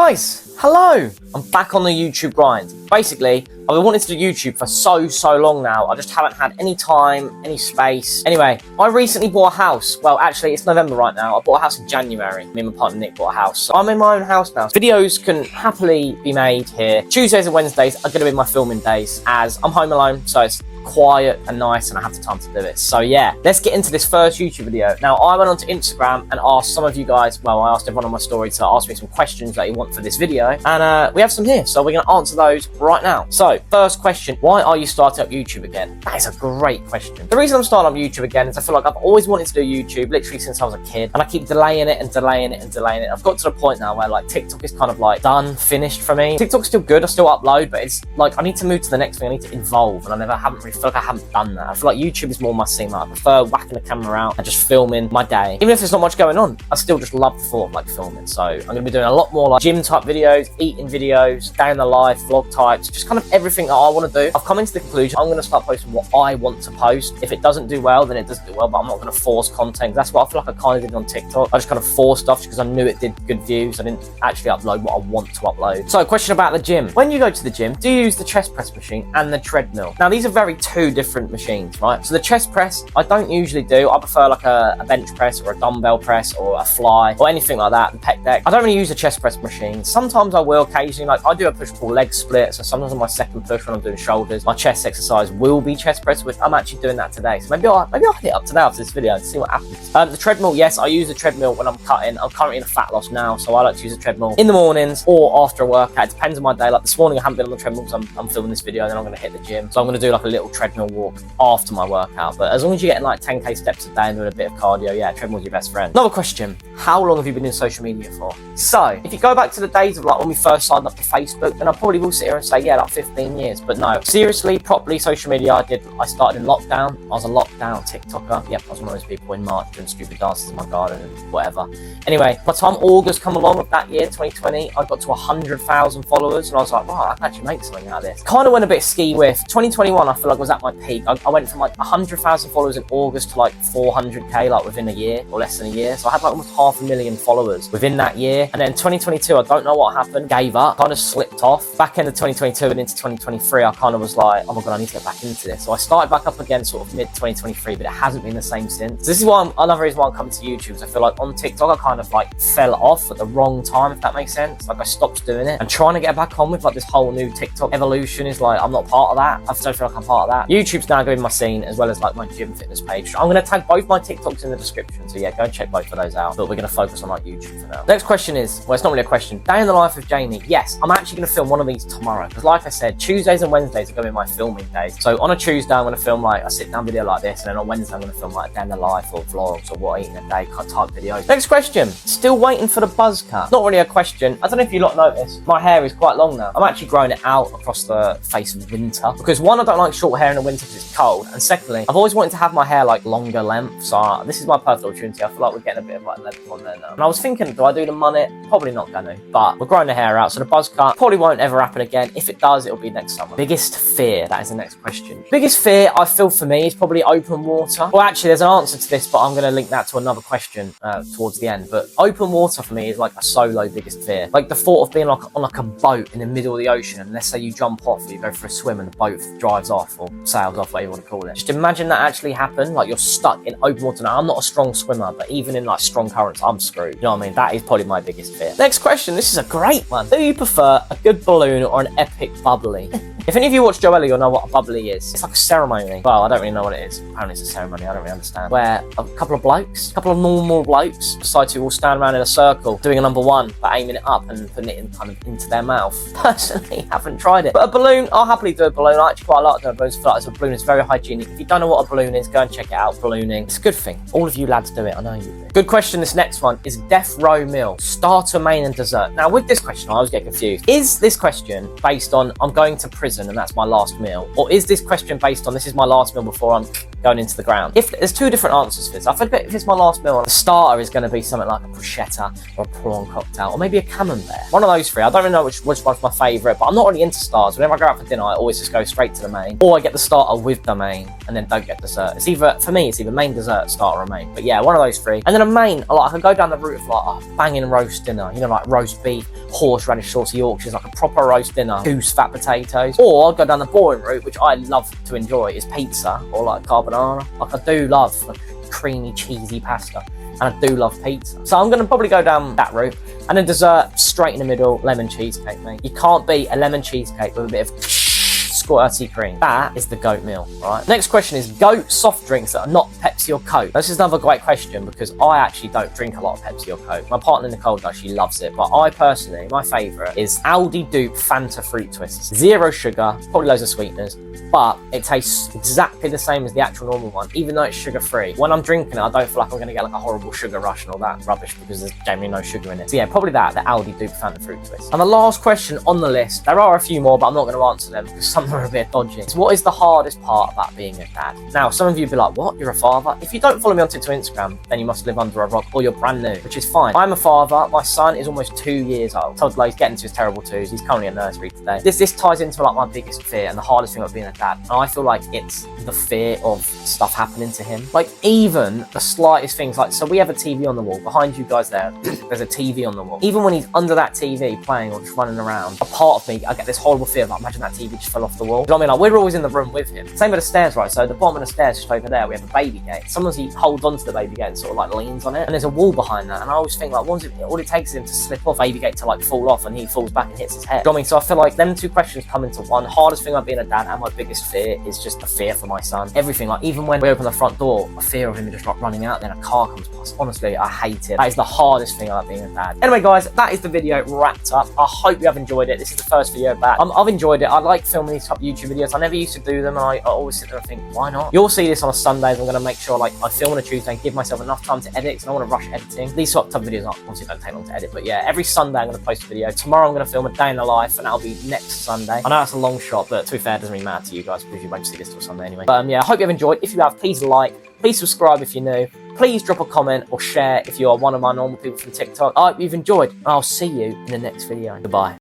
Guys, hello! I'm back on the YouTube grind. Basically, I've been wanting to do YouTube for so long now. I just haven't had any time, any space. Anyway, I recently bought a house. Well, actually, it's November right now. I bought a house in January. Me and my partner Nick bought a house. So I'm in my own house now. Videos can happily be made here. Tuesdays and Wednesdays are going to be my filming days as I'm home alone, so it's quiet and nice and I have the time to do it. So yeah, let's get into this first YouTube video. Now, I went onto Instagram and asked some of you guys, well, I asked everyone on my story to ask me some questions that you want for this video, and we have some here, so we're going to answer those right now. So, first question, why are you starting up YouTube again? That is a great question. The reason I'm starting up YouTube again is I feel like I've always wanted to do YouTube, literally since I was a kid, and I keep delaying it and delaying it and delaying it. I've got to the point now where like TikTok is kind of like done, finished for me. TikTok's still good, I still upload, but it's like I need to move to the next thing, I need to evolve, and I haven't really feel like I haven't done that. I feel like YouTube is more my thing. Like, I prefer whacking the camera out and just filming my day. Even if there's not much going on, I still just love the thought of like filming. So I'm going to be doing a lot more like gym type videos, eating videos, day in the life, vlog types, just kind of everything that I want to do. I've come into the conclusion I'm going to start posting what I want to post. If it doesn't do well, then it doesn't do well, but I'm not going to force content. That's what I feel like I kind of did on TikTok. I just kind of forced stuff because I knew it did good views. I didn't actually upload what I want to upload. So, question about the gym. When you go to the gym, do you use the chest press machine and the treadmill? Now, these are two different machines, right? So the chest press, I don't usually do. I prefer like a bench press or a dumbbell press or a fly or anything like that, the pec deck. I don't really use a chest press machine. Sometimes I will occasionally, like I do a push-pull leg split. So sometimes on my second push when I'm doing shoulders, my chest exercise will be chest press, which I'm actually doing that today. So maybe I'll hit it up today after this video and see what happens. The treadmill, yes, I use the treadmill when I'm cutting. I'm currently in a fat loss now, so I like to use the treadmill in the mornings or after a workout. It depends on my day. Like this morning I haven't been on the treadmill because I'm filming this video and then I'm going to hit the gym. So I'm going to do like a little treadmill walk after my workout. But as long as you're getting like 10k steps a day and doing a bit of cardio, yeah, treadmill's your best friend. Another question, how long have you been in social media for? So, if you go back to the days of like when we first signed up to Facebook, then I probably will sit here and say, yeah, like 15 years. But no, seriously, properly social media, I started in lockdown. I was a lockdown TikToker. Yep, I was one of those people in March doing stupid dances in my garden and whatever. Anyway, by the time August come along of that year, 2020, I got to 100,000 followers and I was like, wow, I can actually make something out of this. Kind of went a bit ski with. 2021, I feel like was at my peak. I went from like 100,000 followers in August to like 400k like within a year or less than a year. So I had like almost 500,000 followers within that year. And then 2022, I don't know what happened, gave up, kind of slipped off. Back end of 2022 and into 2023, I kind of was like, oh my God, I need to get back into this. So I started back up again sort of mid 2023, but it hasn't been the same since. So this is why another reason why I'm coming to YouTube is I feel like on TikTok, I kind of like fell off at the wrong time, if that makes sense. Like I stopped doing it and trying to get back on with like this whole new TikTok evolution is like, I'm not part of that. I don't feel like I'm part of that. YouTube's now going to be my scene as well as like my gym fitness page. I'm going to tag both my TikToks in the description. So yeah, go and check both of those out. But we're going to focus on like YouTube for now. Next question is, well, it's not really a question. Day in the life of Jamie. Yes, I'm actually going to film one of these tomorrow. Because like I said, Tuesdays and Wednesdays are going to be my filming days. So on a Tuesday, I'm going to film like a sit down video like this. And then on Wednesday, I'm going to film like a day in the life or vlogs or what I eat in a day type videos. Next question. Still waiting for the buzz cut. Not really a question. I don't know if you lot noticed. My hair is quite long now. I'm actually growing it out across the face of winter. Because one, I don't like short hair in the winter because it's cold. And secondly, I've always wanted to have my hair like longer length. So this is my perfect opportunity. I feel like we're getting a bit of like length on there now. And I was thinking, do I do the mullet? Probably not gonna. But we're growing the hair out. So the buzz cut probably won't ever happen again. If it does, it'll be next summer. Biggest fear? That is the next question. Biggest fear I feel for me is probably open water. Well, actually, there's an answer to this, but I'm going to link that to another question towards the end. But open water for me is like a solo biggest fear. Like the thought of being like on like a boat in the middle of the ocean, and let's say you jump off or you go for a swim and the boat drives off or sails off, whatever you want to call it. Just imagine that actually happen. Like you're stuck in open water. Now, I'm not a strong swimmer, but even in like strong currents, I'm screwed. You know what I mean? That is probably my biggest fear. Next question. This is a great one. Do you prefer a good balloon or an epic bubbly? If any of you watch Joella, you'll know what a bubbly is. It's like a ceremony. Well, I don't really know what it is. Apparently it's a ceremony. I don't really understand. Where a couple of normal blokes decide to all stand around in a circle doing a number one, but aiming it up and putting it in kind of into their mouth. Personally, haven't tried it. But a balloon, I'll happily do a balloon. I actually quite like doing balloons. I feel like a balloon is very hygienic. If you don't know what a balloon is, go and check it out. Ballooning. It's a good thing. All of you lads do it. I know you do. Good question. This next one is death row meal. Starter, main and dessert. Now with this question, I always get confused. Is this question based on I'm going to prison and that's my last meal? Or is this question based on this is my last meal before I'm going into the ground? If there's two different answers for this. I think if it's my last meal, the starter is going to be something like a bruschetta or a prawn cocktail or maybe a camembert. One of those three. I don't really know which one's my favourite, but I'm not really into stars. Whenever I go out for dinner, I always just go straight to the main. Or I I get the starter with the main and then don't get dessert. It's either, for me, it's either main, dessert, starter, or main. But yeah, one of those three. And then a main, like I can go down the route of like a banging roast dinner, you know, like roast beef, horseradish, saucy Yorkshires, like a proper roast dinner, goose fat potatoes. Or I'll go down the boring route, which I love to enjoy, is pizza or like carbonara. Like I do love like creamy, cheesy pasta. And I do love pizza. So I'm going to probably go down that route. And then dessert, straight in the middle, lemon cheesecake, mate. You can't beat a lemon cheesecake with a bit of squirty cream. That is the goat meal, right? Next question is goat soft drinks that are not Pepsi or Coke. This is another great question because I actually don't drink a lot of Pepsi or Coke. My partner Nicole does, she loves it. But I personally, my favourite is Aldi Dupe Fanta Fruit Twists. 0 sugar, probably loads of sweeteners, but it tastes exactly the same as the actual normal one, even though it's sugar-free. When I'm drinking it, I don't feel like I'm going to get like a horrible sugar rush and all that rubbish because there's generally no sugar in it. So yeah, probably that, the Aldi Dupe Fanta Fruit Twist. And the last question on the list, there are a few more, but I'm not going to answer them because some are a bit dodgy. It's what is the hardest part about being a dad? Now, some of you will be like, what? You're a father? If you don't follow me on TikTok or Instagram, then you must live under a rock or you're brand new, which is fine. I'm a father. My son is almost 2 years old. Toddler, he's getting to his terrible twos. He's currently at nursery today. This ties into like my biggest fear and the hardest thing about being a dad. And I feel like it's the fear of stuff happening to him. Like even the slightest things, like, so we have a TV on the wall. Behind you guys there, there's a TV on the wall. Even when he's under that TV playing or just running around, a part of me, I get this horrible fear of like, imagine that TV just fell off the wall. You know what I mean? Like we're always in the room with him. Same with the stairs, right? So the bottom of the stairs just over there, we have a baby gate. Sometimes he holds onto the baby gate and sort of like leans on it. And there's a wall behind that. And I always think like, all it takes is him to slip off baby gate to like fall off and he falls back and hits his head. You know what I mean? So I feel like them two questions come into one. The hardest thing about being a dad and my biggest fear is just the fear for my son. Everything, like even when we open the front door, a fear of him just like running out, then a car comes past. Honestly, I hate it. That is the hardest thing about being a dad. Anyway, guys, that is the video wrapped up. I hope you have enjoyed it. This is the first video back. I've enjoyed it. I like filming these type of YouTube videos. I never used to do them, and I always sit there and think, why not? You'll see this on a Sunday. I'm going to make sure like I film on a Tuesday and give myself enough time to edit because I don't want to rush editing. These sort of videos obviously don't take long to edit, but yeah, every Sunday I'm going to post a video. Tomorrow I'm going to film a day in the life, and that'll be next Sunday. I know that's a long shot, but to be fair, it doesn't really matter to you guys because you won't see this till Sunday anyway. But yeah, I hope you've enjoyed. If you have, please like, please subscribe if you're new. Please drop a comment or share if you are one of my normal people from TikTok. I hope you've enjoyed. I'll see you in the next video. Goodbye.